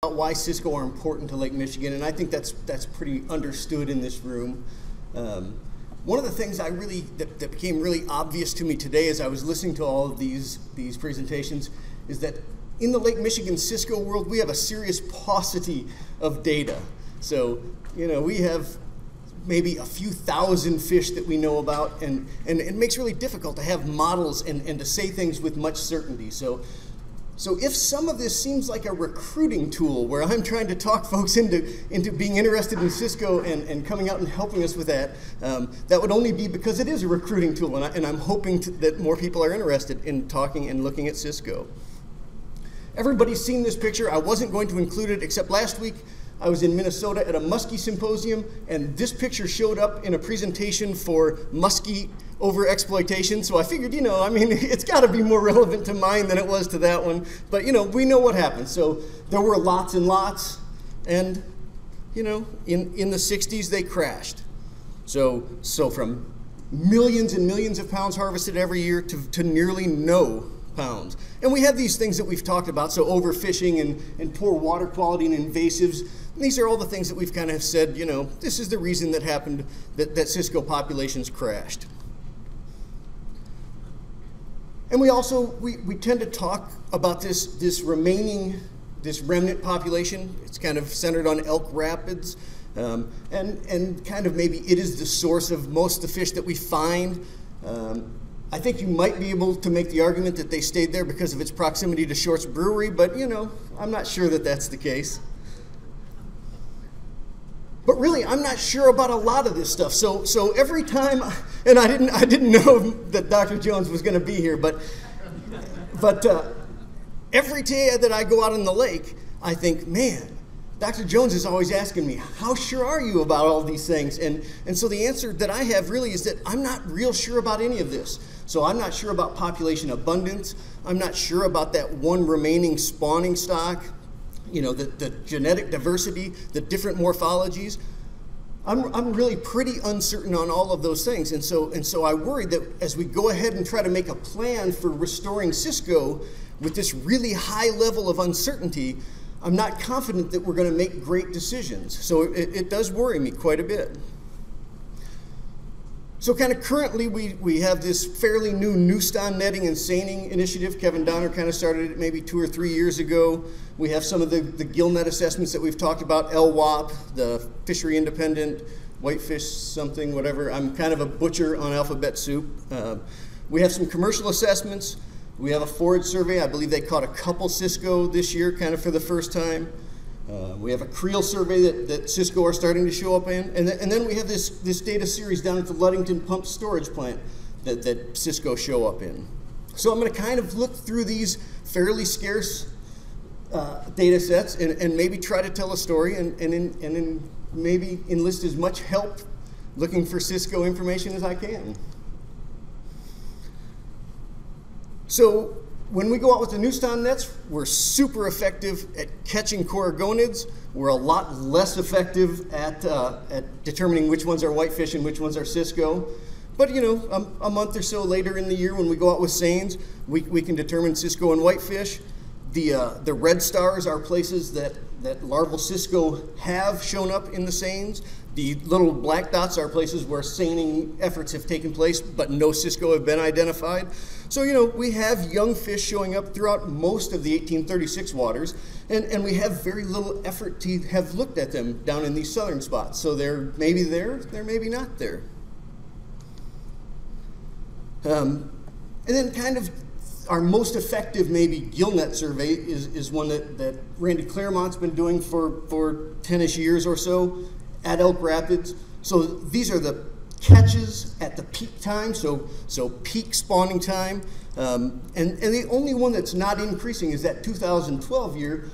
about why Cisco are important to Lake Michigan, and I think that's pretty understood in this room. One of the things that became really obvious to me today as I was listening to all of these presentations is that in the Lake Michigan Cisco world, we have a serious paucity of data. So, we have maybe a few thousand fish that we know about, and it makes it really difficult to have models and to say things with much certainty. So if some of this seems like a recruiting tool where I'm trying to talk folks into being interested in Cisco and coming out and helping us with that, that would only be because it is a recruiting tool, and I'm hoping that more people are interested in talking and looking at Cisco. Everybody's seen this picture. I wasn't going to include it, except last week I was in Minnesota at a muskie symposium, and this picture showed up in a presentation for muskie overexploitation. So I figured, it's got to be more relevant to mine than it was to that one. But, we know what happened. So there were lots and lots, and, in the 60s, they crashed. So from millions and millions of pounds harvested every year to nearly no pounds. And we have these things that we've talked about, so overfishing and poor water quality and invasives. And these are all the things that we've kind of said, this is the reason that happened, that Cisco populations crashed. And we also, we tend to talk about this remnant population. It's kind of centered on Elk Rapids, and kind of maybe it is the source of most of the fish that we find. I think you might be able to make the argument that they stayed there because of its proximity to Short's Brewery, but I'm not sure that that's the case. But really, I'm not sure about a lot of this stuff. So every time, and I didn't know that Dr. Jones was going to be here, but every day that I go out on the lake, I think, man, Dr. Jones is always asking me, how sure are you about all these things? And so the answer that I have really is that I'm not real sure about any of this. So I'm not sure about population abundance. I'm not sure about that one remaining spawning stock, the genetic diversity, the different morphologies. I'm really pretty uncertain on all of those things. And so I worry that as we go ahead and try to make a plan for restoring Cisco with this really high level of uncertainty, I'm not confident that we're going to make great decisions. So it does worry me quite a bit. So kind of currently we have this fairly new Newston netting and seining initiative. Kevin Donner kind of started it maybe 2 or 3 years ago. We have some of the gill net assessments that we've talked about, LWAP, the fishery independent, whitefish something, whatever. I'm kind of a butcher on alphabet soup. We have some commercial assessments. We have a forage survey. I believe they caught a couple Cisco this year, kind of for the first time. We have a creel survey that Cisco are starting to show up in. And then we have this data series down at the Ludington Pump Storage Plant that Cisco show up in. So I'm going to kind of look through these fairly scarce data sets and maybe try to tell a story and maybe enlist as much help looking for Cisco information as I can. So when we go out with the Newston nets, we're super effective at catching corygonids. We're a lot less effective at determining which ones are whitefish and which ones are Cisco. But a month or so later in the year when we go out with seines, we can determine Cisco and whitefish. The red stars are places that larval Cisco have shown up in the seines. The little black dots are places where seining efforts have taken place, but no Cisco have been identified. So, we have young fish showing up throughout most of the 1836 waters, and we have very little effort to have looked at them down in these southern spots. So they're maybe there, they're maybe not there. And then kind of our most effective maybe gill net survey is one that Randy Claremont's been doing for 10-ish years or so at Elk Rapids. So these are the catches at the peak time, so peak spawning time. And the only one that's not increasing is that 2012 year.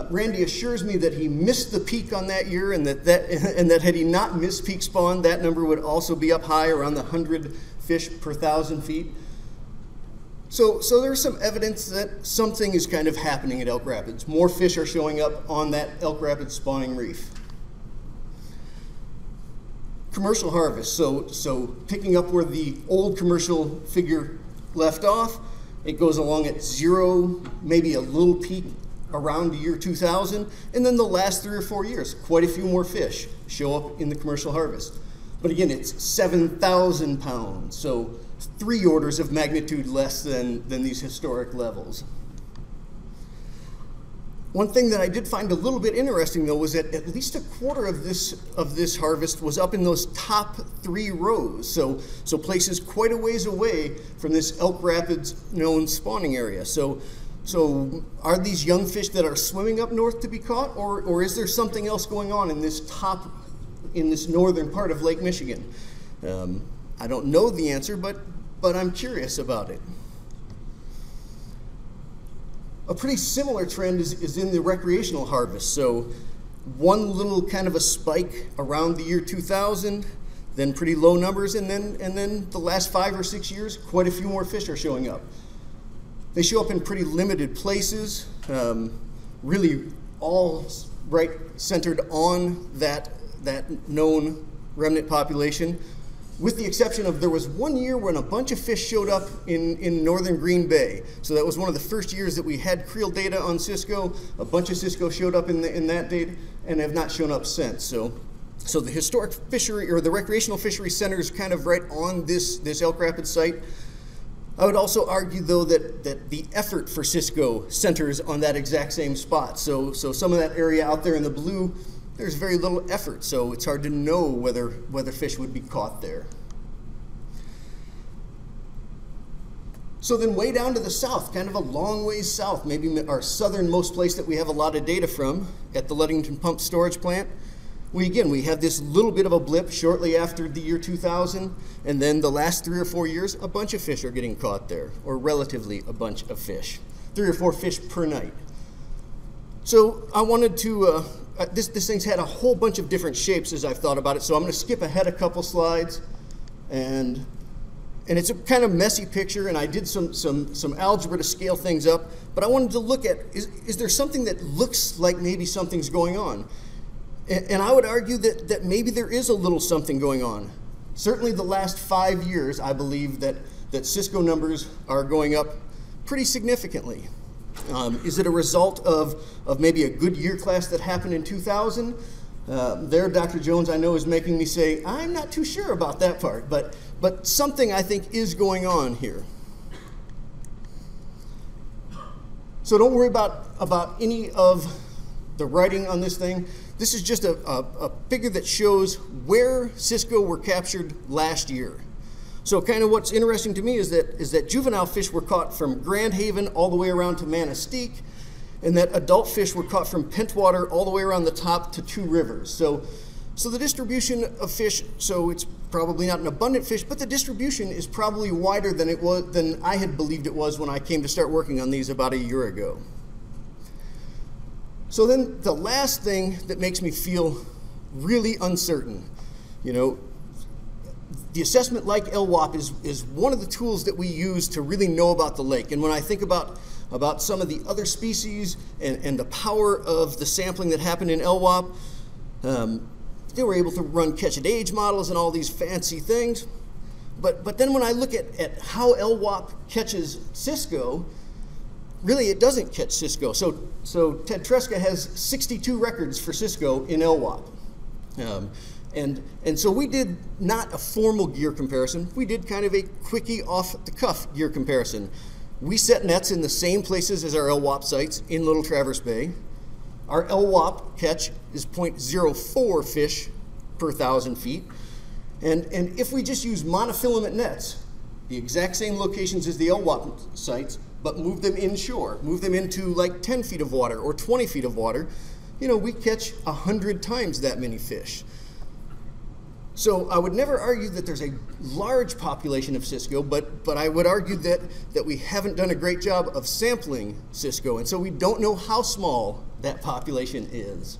Randy assures me that he missed the peak on that year, and that had he not missed peak spawn, that number would also be up high around the 100 fish per 1,000 feet. So there's some evidence that something is kind of happening at Elk Rapids. More fish are showing up on that Elk Rapids spawning reef. Commercial harvest, so picking up where the old commercial figure left off, it goes along at 0, maybe a little peak around the year 2000, and then the last 3 or 4 years, quite a few more fish show up in the commercial harvest. But again, it's 7,000 pounds, so 3 orders of magnitude less than these historic levels. One thing that I did find a little bit interesting, though, was that at least a quarter of this harvest was up in those top 3 rows, so places quite a ways away from this Elk Rapids known spawning area. So are these young fish that are swimming up north to be caught, or is there something else going on in this northern part of Lake Michigan? I don't know the answer, but I'm curious about it. A pretty similar trend is in the recreational harvest. So one little kind of a spike around the year 2000, then pretty low numbers, and then the last 5 or 6 years, quite a few more fish are showing up. They show up in pretty limited places, really all right centered on that known remnant population, with the exception of there was one year when a bunch of fish showed up in northern Green Bay. So that was one of the first years that we had creel data on Cisco. A bunch of Cisco showed up in that data and have not shown up since. So the historic fishery, or the recreational fishery center, is kind of right on this Elk Rapids site. I would also argue, though, that the effort for Cisco centers on that exact same spot. So some of that area out there in the blue, there's very little effort, so it's hard to know whether fish would be caught there. So then way down to the south, kind of a long ways south, maybe our southernmost place that we have a lot of data from, at the Ludington Pump Storage Plant, we have this little bit of a blip shortly after the year 2000, and then the last 3 or 4 years, a bunch of fish are getting caught there, or relatively a bunch of fish. 3 or 4 fish per night. So I wanted to, this thing's had a whole bunch of different shapes as I've thought about it, so I'm going to skip ahead a couple slides, and it's a kind of messy picture, and I did some algebra to scale things up, but I wanted to look at, is there something that looks like maybe something's going on? And I would argue that maybe there is a little something going on. Certainly the last 5 years, I believe that Cisco numbers are going up pretty significantly. Is it a result of maybe a good year class that happened in 2000? There, Dr. Jones, I know, is making me say, I'm not too sure about that part, but something I think is going on here. So don't worry about any of the writing on this thing. This is just a figure that shows where Cisco were captured last year. So kind of what's interesting to me is that juvenile fish were caught from Grand Haven all the way around to Manistee, and that adult fish were caught from Pentwater all the way around the top to Two Rivers. So the distribution of fish, so it's probably not an abundant fish, but the distribution is probably wider than I had believed it was when I came to start working on these about a year ago. So then the last thing that makes me feel really uncertain, the assessment like LWAP is one of the tools that we use to really know about the lake. And when I think about some of the other species and the power of the sampling that happened in LWAP, they were able to run catch-at-age models and all these fancy things. But then when I look at how LWAP catches Cisco, really it doesn't catch Cisco. So Ted Tresca has 62 records for Cisco in LWAP. And so we did not a formal gear comparison. We did kind of a quickie off-the-cuff gear comparison. We set nets in the same places as our LWAP sites in Little Traverse Bay. Our LWAP catch is 0.04 fish per 1,000 feet. And if we just use monofilament nets, the exact same locations as the LWAP sites, but move them inshore, move them into like 10 feet of water or 20 feet of water, we catch 100 times that many fish. So I would never argue that there's a large population of Cisco, but I would argue that we haven't done a great job of sampling Cisco, and so we don't know how small that population is.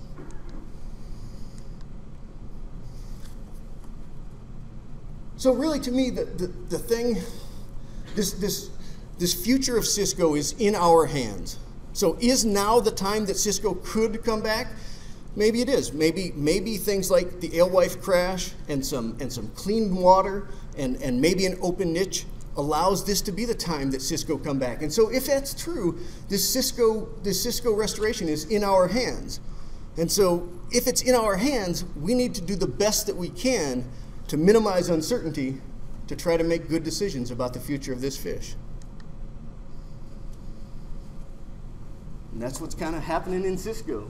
So really, to me, the thing, this future of Cisco is in our hands. So is now the time that Cisco could come back? Maybe it is. Maybe things like the alewife crash and some clean water and maybe an open niche allows this to be the time that Cisco come back. And so if that's true, this Cisco restoration is in our hands. And so if it's in our hands, we need to do the best that we can to minimize uncertainty to try to make good decisions about the future of this fish. And that's what's kind of happening in Cisco.